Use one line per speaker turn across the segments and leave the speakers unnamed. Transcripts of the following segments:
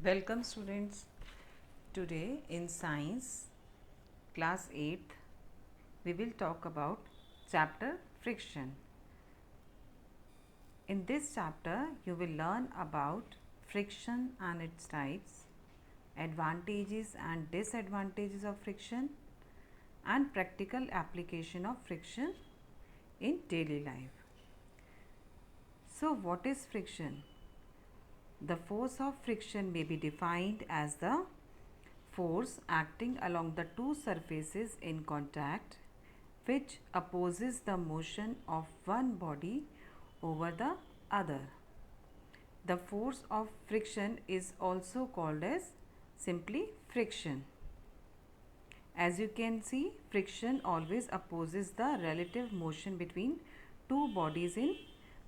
Welcome students. Today in science class 8th we will talk about chapter friction. In this chapter you will learn about friction and its types, advantages and disadvantages of friction and practical application of friction in daily life. So what is friction? The force of friction may be defined as the force acting along the two surfaces in contact which opposes the motion of one body over the other. The force of friction is also called as simply friction. As you can see, friction always opposes the relative motion between two bodies in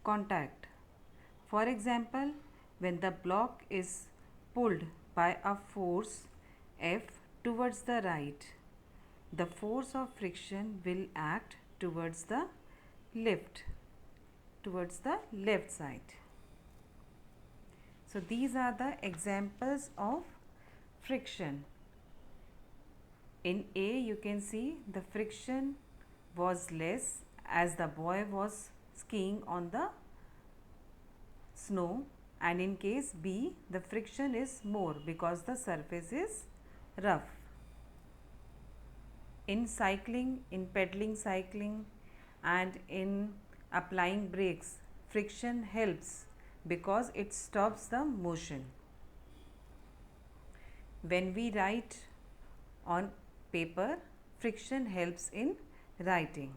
contact. For example, when the block is pulled by a force F towards the right, the force of friction will act towards the left side. So these are the examples of friction. In A you can see the friction was less as the boy was skiing on the snow, and in case B the friction is more because the surface is rough. In cycling, in pedaling cycling and in applying brakes, friction helps because it stops the motion. When we write on paper, friction helps in writing.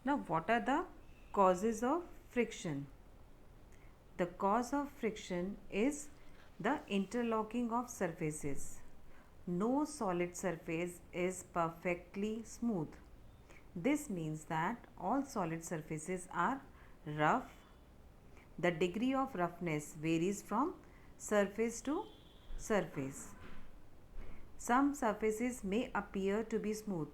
Now what are the causes of friction? The cause of friction is the interlocking of surfaces. No solid surface is perfectly smooth. This means that all solid surfaces are rough. The degree of roughness varies from surface to surface. Some surfaces may appear to be smooth,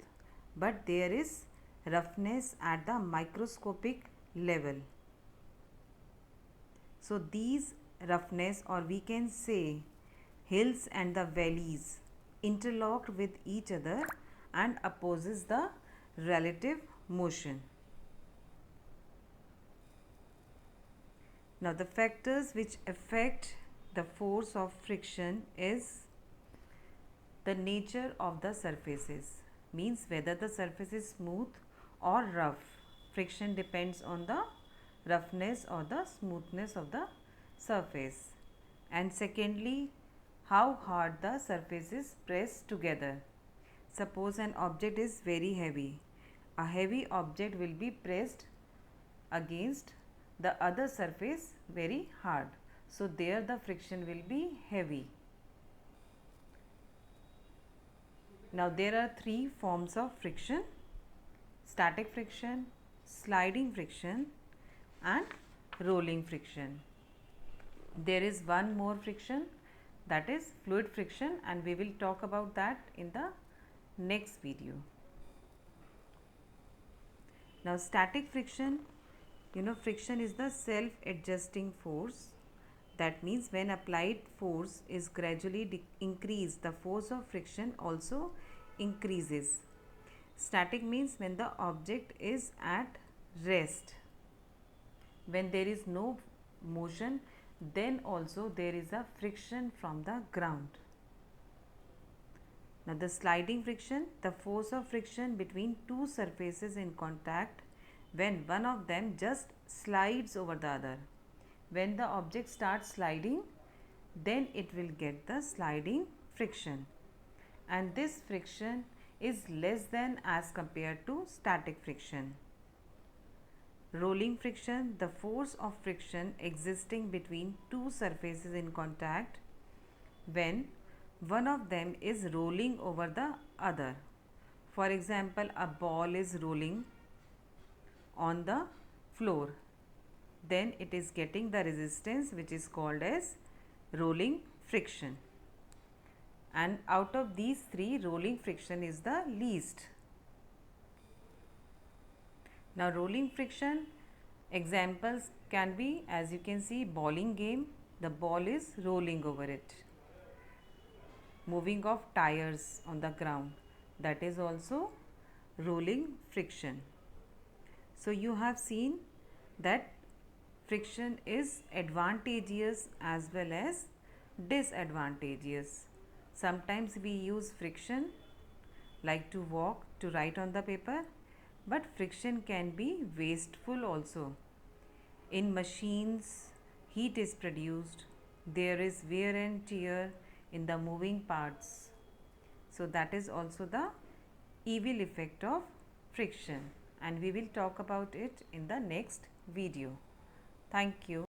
but there is roughness at the microscopic level. So these roughness, or we can say hills and the valleys, interlocked with each other and opposes the relative motion. Now the factors which affect the force of friction is the nature of the surfaces, means whether the surface is smooth or rough. Friction depends on the roughness or the smoothness of the surface. And secondly, how hard the surface is pressed together. Suppose an object is very heavy. A heavy object will be pressed against the other surface very hard. So there the friction will be heavy. Now there are three forms of friction: static friction, sliding friction and rolling friction. There is one more friction, that is fluid friction, and we will talk about that in the next video. Now static friction, friction is the self-adjusting force. That means when applied force is gradually increased, the force of friction also increases. Static means when the object is at rest. When there is no motion, then also there is a friction from the ground. Now the sliding friction, the force of friction between two surfaces in contact when one of them just slides over the other. When the object starts sliding, then it will get the sliding friction, and this friction is less than as compared to static friction. Rolling friction, the force of friction existing between two surfaces in contact when one of them is rolling over the other. For example, a ball is rolling on the floor, then it is getting the resistance which is called as rolling friction. And out of these three, rolling friction is the least. Now rolling friction examples can be, as you can see, bowling game, the ball is rolling over it. Moving of tires on the ground, that is also rolling friction. So you have seen that friction is advantageous as well as disadvantageous. Sometimes we use friction like to walk, to write on the paper, but friction can be wasteful also. In machines, heat is produced, there is wear and tear in the moving parts. So that is also the evil effect of friction, and we will talk about it in the next video. Thank you.